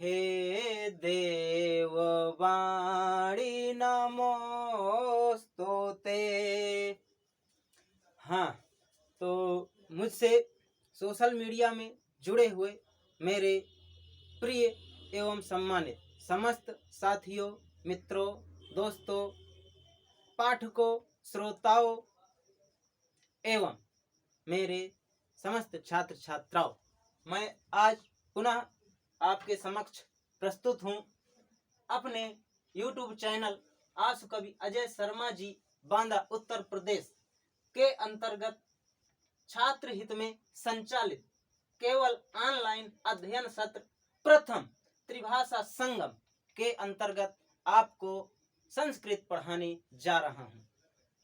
हे देववाणी नमोस्तुते। हाँ, तो मुझसे सोशल मीडिया में जुड़े हुए मेरे प्रिय एवं सम्मानित समस्त साथियों, मित्रों, दोस्तों, पाठकों, श्रोताओं एवं मेरे समस्त छात्र छात्राओं, मैं आज पुनः आपके समक्ष प्रस्तुत हूँ अपने YouTube चैनल आसु कवि अजय शर्मा जी, बांदा, उत्तर प्रदेश के अंतर्गत छात्र हित में संचालित केवल ऑनलाइन अध्ययन सत्र प्रथम त्रिभाषा संगम के अंतर्गत आपको संस्कृत पढ़ाने जा रहा हूँ।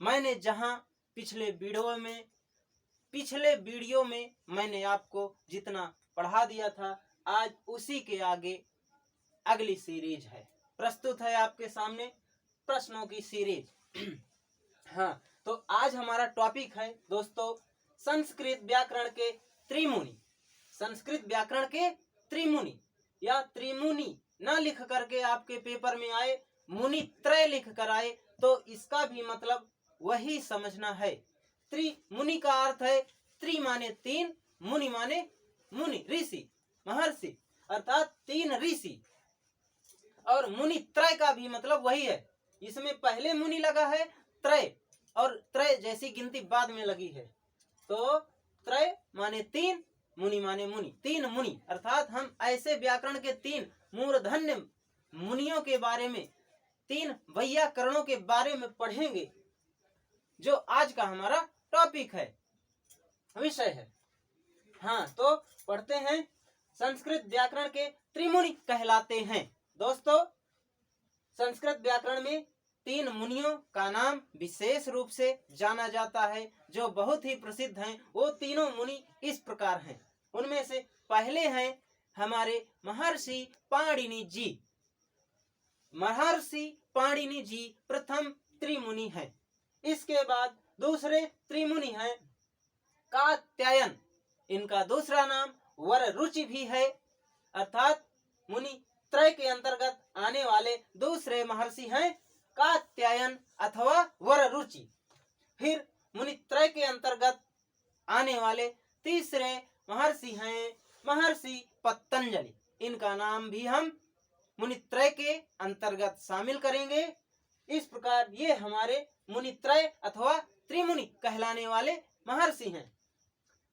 मैंने जहाँ पिछले वीडियो में मैंने आपको जितना पढ़ा दिया था, आज उसी के आगे अगली सीरीज है, प्रस्तुत है आपके सामने प्रश्नों की सीरीज। हाँ, तो आज हमारा टॉपिक है दोस्तों संस्कृत व्याकरण के त्रिमुनि। संस्कृत व्याकरण के त्रिमुनि या त्रिमुनि न लिख करके आपके पेपर में आए, मुनि त्रय लिख कर आए, तो इसका भी मतलब वही समझना है। त्रिमुनि का अर्थ है त्रि माने तीन, मुनि माने मुनि, ऋषि, महर्षि, अर्थात तीन ऋषि। और मुनि त्रय का भी मतलब वही है, इसमें पहले मुनि लगा है त्रय, और त्रय जैसी गिनती बाद में लगी है। तो त्रय माने तीन, मुनि माने मुनि, तीन मुनि, अर्थात हम ऐसे व्याकरण के तीन मूर्धन्य मुनियों के बारे में, तीन वैयाकरणों के बारे में पढ़ेंगे, जो आज का हमारा टॉपिक है, विषय है। हाँ, तो पढ़ते हैं। संस्कृत व्याकरण के त्रिमुनि कहलाते हैं दोस्तों। संस्कृत व्याकरण में तीन मुनियों का नाम विशेष रूप से जाना जाता है, जो बहुत ही प्रसिद्ध हैं। वो तीनों मुनि इस प्रकार हैं। उनमें से पहले हैं हमारे महर्षि पाणिनि जी। महर्षि पाणिनि जी प्रथम त्रिमुनि हैं। इसके बाद दूसरे त्रिमुनि हैं कात्यायन। इनका दूसरा नाम वररुचि भी है, अर्थात मुनि त्रय के अंतर्गत आने वाले दूसरे महर्षि हैं कात्यायन अथवा वररुचि। फिर मुनि त्रय के अंतर्गत आने वाले तीसरे महर्षि हैं महर्षि पतंजलि। इनका नाम भी हम मुनि त्रय के अंतर्गत शामिल करेंगे। इस प्रकार ये हमारे मुनि त्रय अथवा त्रिमुनि कहलाने वाले महर्षि हैं।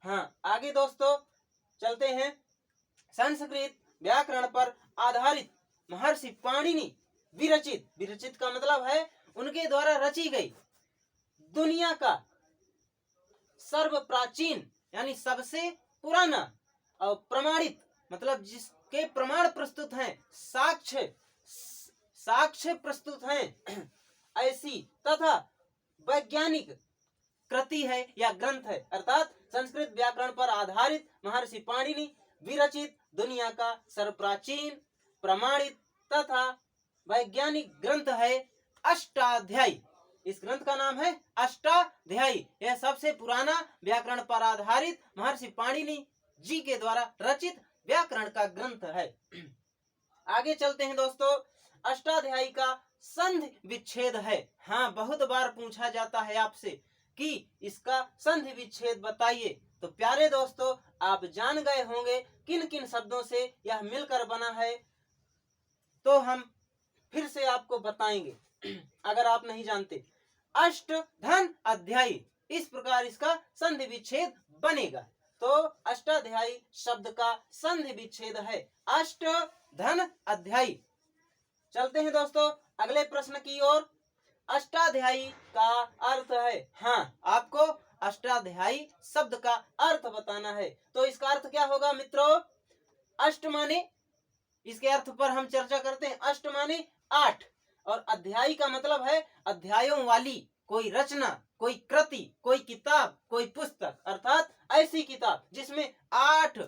हाँ, आगे दोस्तों चलते हैं। संस्कृत व्याकरण पर आधारित महर्षि पाणिनि विरचित, विरचित का मतलब है उनके द्वारा रची गई, दुनिया का सर्व प्राचीन यानी सबसे पुराना और प्रमाणित, मतलब जिसके प्रमाण प्रस्तुत हैं, साक्ष्य प्रस्तुत हैं, ऐसी तथा वैज्ञानिक कृति है या ग्रंथ है। अर्थात संस्कृत व्याकरण पर आधारित महर्षि पाणिनि विरचित दुनिया का सर्वप्राचीन, प्रमाणित तथा वैज्ञानिक ग्रंथ है अष्टाध्यायी। इस ग्रंथ का नाम है अष्टाध्यायी। यह सबसे पुराना व्याकरण पर आधारित महर्षि पाणिनि जी के द्वारा रचित व्याकरण का ग्रंथ है। आगे चलते हैं दोस्तों। अष्टाध्यायी का संधि विच्छेद है। हाँ, बहुत बार पूछा जाता है आपसे कि इसका संधि विच्छेद बताइए। तो प्यारे दोस्तों, आप जान गए होंगे किन किन शब्दों से यह मिलकर बना है, तो हम फिर से आपको बताएंगे अगर आप नहीं जानते। अष्ट धन अध्यायी, इस प्रकार इसका संधि विच्छेद बनेगा। तो अष्टाध्यायी शब्द का संधि विच्छेद है अष्ट धन अध्यायी। चलते हैं दोस्तों अगले प्रश्न की ओर। अष्टाध्यायी का अर्थ है, हाँ, आपको अष्टाध्यायी शब्द का अर्थ बताना है। तो इसका अर्थ क्या होगा मित्रों? अष्ट माने, इसके अर्थ पर हम चर्चा करते हैं। अष्ट माने आठ, और अध्यायी का मतलब है अध्यायों वाली कोई रचना, कोई कृति, कोई किताब, कोई पुस्तक, अर्थात ऐसी किताब जिसमें 8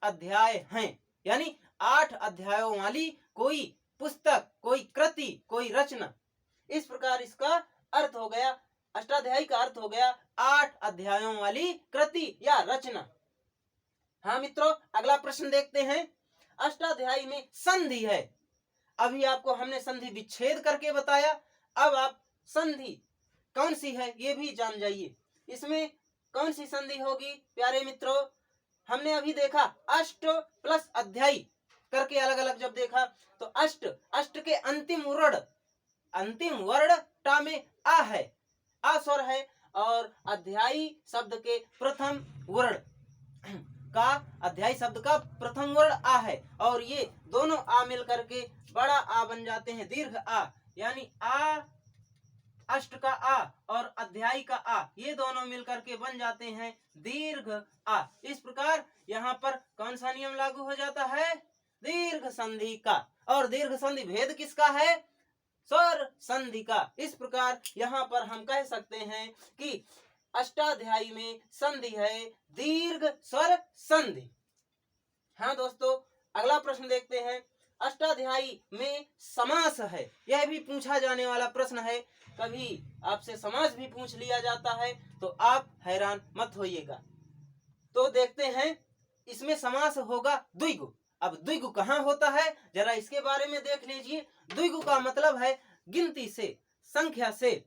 अध्याय हैं, यानी 8 अध्यायों वाली कोई पुस्तक, कोई कृति, कोई रचना। इस प्रकार इसका अर्थ हो गया, अष्टाध्यायी का अर्थ हो गया 8 अध्यायों वाली कृति या रचना। हाँ मित्रों, अगला प्रश्न देखते हैं। अष्टाध्यायी में संधि है। अभी आपको हमने संधि विच्छेद करके बताया, अब आप संधि कौन सी है ये भी जान जाइए। इसमें कौन सी संधि होगी प्यारे मित्रों? हमने अभी देखा अष्ट प्लस अध्यायी करके अलग अलग जब देखा तो अष्ट के अंतिम वर्ण टा में आ है, आ स्वर है, और अध्यायी शब्द के प्रथम वर्ण का अध्यायी शब्द का प्रथम वर्ण आ है, और ये दोनों आ मिल करके बड़ा आ बन जाते हैं, दीर्घ आ, यानी आ, अष्ट का आ और अध्यायी का आ, ये दोनों मिलकर के बन जाते हैं दीर्घ आ। इस प्रकार यहाँ पर कौन सा नियम लागू हो जाता है? दीर्घ संधि का। और दीर्घ संधि भेद किसका है? स्वर संधि का। इस प्रकार यहाँ पर हम कह सकते हैं कि अष्टाध्यायी में संधि है दीर्घ स्वर संधि। हाँ दोस्तों, अगला प्रश्न देखते हैं। अष्टाध्यायी में समास है, यह भी पूछा जाने वाला प्रश्न है। कभी आपसे समास भी पूछ लिया जाता है तो आप हैरान मत होइएगा। तो देखते हैं, इसमें समास होगा द्विगु। अब द्विगु कहाँ होता है जरा इसके बारे में देख लीजिए। द्विगु का मतलब है गिनती से, संख्या से।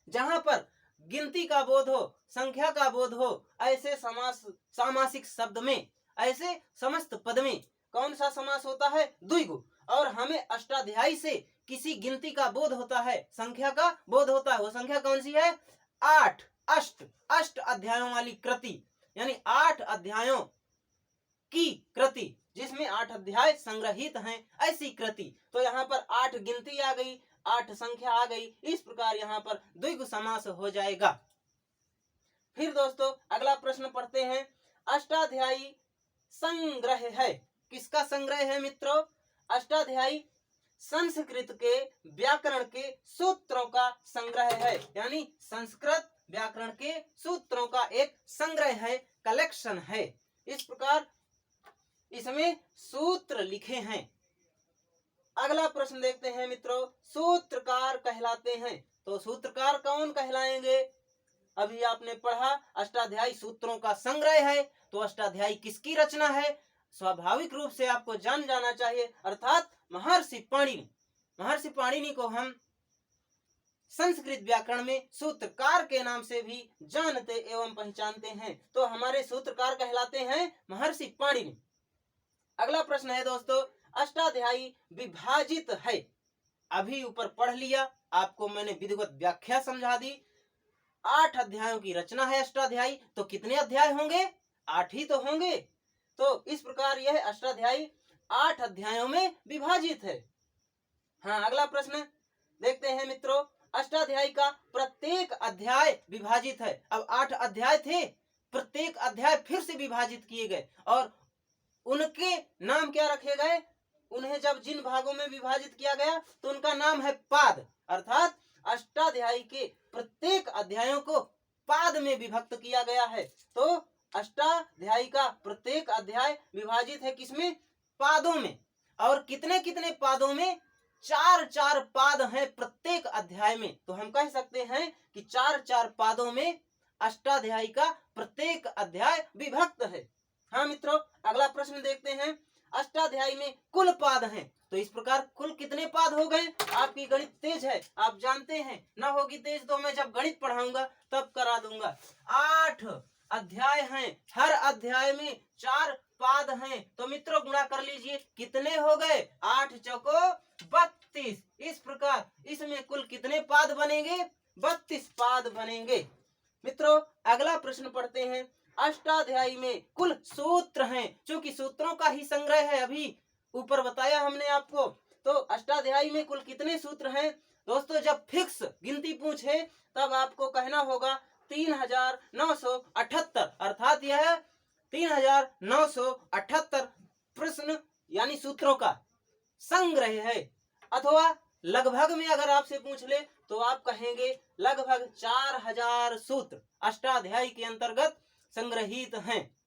जहां पर गिनती का बोध हो, संख्या का बोध हो, ऐसे समास, सामासिक शब्द में, ऐसे समस्त पद में कौन सा समास होता है? द्विगु। और हमें अष्टाध्यायी से किसी गिनती का बोध होता है, संख्या का बोध होता है। वो संख्या कौन सी है? 8। अष्ट अध्यायों वाली कृति, यानी 8 अध्यायों की कृति, जिसमें 8 अध्याय संग्रहित हैं, ऐसी कृति। तो यहाँ पर 8 गिनती आ गई, 8 संख्या आ गई। इस प्रकार यहाँ पर द्विगु समास हो जाएगा। फिर दोस्तों अगला प्रश्न पढ़ते हैं। अष्टाध्यायी संग्रह है, किसका संग्रह है मित्रों? अष्टाध्यायी संस्कृत के व्याकरण के सूत्रों का संग्रह है, यानी संस्कृत व्याकरण के सूत्रों का एक संग्रह है, कलेक्शन है। इस प्रकार इसमें सूत्र लिखे हैं। अगला प्रश्न देखते हैं मित्रों। सूत्रकार कहलाते हैं, तो सूत्रकार कौन कहलाएंगे? अभी आपने पढ़ा अष्टाध्यायी सूत्रों का संग्रह है, तो अष्टाध्यायी किसकी रचना है? स्वाभाविक रूप से आपको जान जाना चाहिए, अर्थात महर्षि पाणिनि। महर्षि पाणिनि को हम संस्कृत व्याकरण में सूत्रकार के नाम से भी जानते एवं पहचानते हैं। तो हमारे सूत्रकार कहलाते हैं महर्षि पाणिनि। अगला प्रश्न है दोस्तों, अष्टाध्यायी विभाजित है। अभी ऊपर पढ़ लिया, आपको मैंने विधिवत व्याख्या समझा दी। 8 अध्यायों की रचना है अष्टाध्यायी, तो कितने अध्याय होंगे? 8 ही तो होंगे। तो इस प्रकार यह अष्टाध्यायी 8 अध्यायों में विभाजित है। हाँ, अगला प्रश्न देखते हैं मित्रों। अष्टाध्यायी का प्रत्येक अध्याय विभाजित है। अब 8 अध्याय थे, प्रत्येक अध्याय फिर से विभाजित किए गए, और उनके नाम क्या रखे गए? उन्हें जब जिन भागों में विभाजित किया गया तो उनका नाम है पाद, अर्थात अष्टाध्यायी के प्रत्येक अध्यायों को पाद में विभक्त किया गया है। तो अष्टाध्यायी का प्रत्येक अध्याय विभाजित है किसमें? पादों में। और कितने कितने पादों में? 4-4 पाद हैं प्रत्येक अध्याय में। तो हम कह सकते हैं कि 4-4 पादों में अष्टाध्यायी का प्रत्येक अध्याय विभक्त है। हाँ मित्रों, अगला प्रश्न देखते हैं। अष्टाध्यायी में कुल पाद हैं, तो इस प्रकार कुल कितने पाद हो गए? आपकी गणित तेज है, आप जानते हैं। ना होगी तेज तो मैं जब गणित पढ़ाऊंगा तब करा दूंगा। 8 अध्याय हैं, हर अध्याय में 4 पाद हैं। तो मित्रों गुणा कर लीजिए, कितने हो गए? 8 चौको 32। इस प्रकार इसमें कुल कितने पाद बनेंगे? 32 पाद बनेंगे। मित्रों अगला प्रश्न पढ़ते हैं। अष्टाध्यायी में कुल सूत्र हैं, क्योंकि सूत्रों का ही संग्रह है, अभी ऊपर बताया हमने आपको। तो अष्टाध्यायी में कुल कितने सूत्र हैं? दोस्तों जब फिक्स गिनती पूछे तब आपको कहना होगा 3978, अर्थात यह 3978 प्रश्न यानी सूत्रों का संग्रह है। अथवा लगभग में अगर आपसे पूछ ले तो आप कहेंगे लगभग 4000 सूत्र अष्टाध्यायी के अंतर्गत संग्रहित हैं।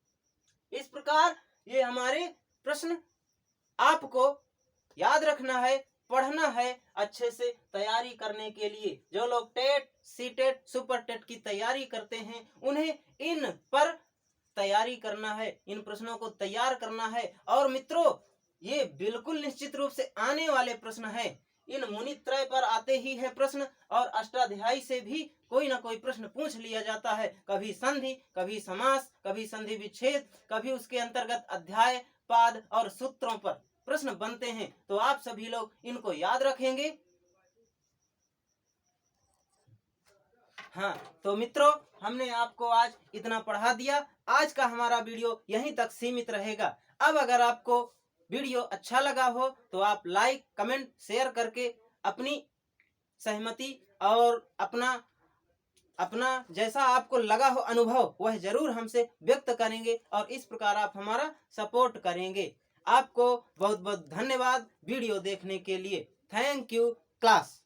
इस प्रकार ये हमारे प्रश्न आपको याद रखना है, पढ़ना है अच्छे से तैयारी करने के लिए। जो लोग टेट, सीटेट, सुपर टेट की तैयारी करते हैं उन्हें इन पर तैयारी करना है, इन प्रश्नों को तैयार करना है। और मित्रों ये बिल्कुल निश्चित रूप से आने वाले प्रश्न है। इन मुनित्रय पर आते ही है प्रश्न, और अष्टाध्यायी से भी कोई ना कोई प्रश्न पूछ लिया जाता है। कभी संधि, कभी समास, कभी संधि विच्छेद, कभी उसके अंतर्गत अध्याय, पाद और सूत्रों पर प्रश्न बनते हैं। तो आप सभी लोग इनको याद रखेंगे। हाँ, तो मित्रों, हमने आपको आज इतना पढ़ा दिया। आज का हमारा वीडियो यहीं तक सीमित रहेगा। अब अगर आपको वीडियो अच्छा लगा हो तो आप लाइक, कमेंट, शेयर करके अपनी सहमति और अपना जैसा आपको लगा हो अनुभव वह जरूर हमसे व्यक्त करेंगे, और इस प्रकार आप हमारा सपोर्ट करेंगे। आपको बहुत बहुत धन्यवाद वीडियो देखने के लिए। Thank you class.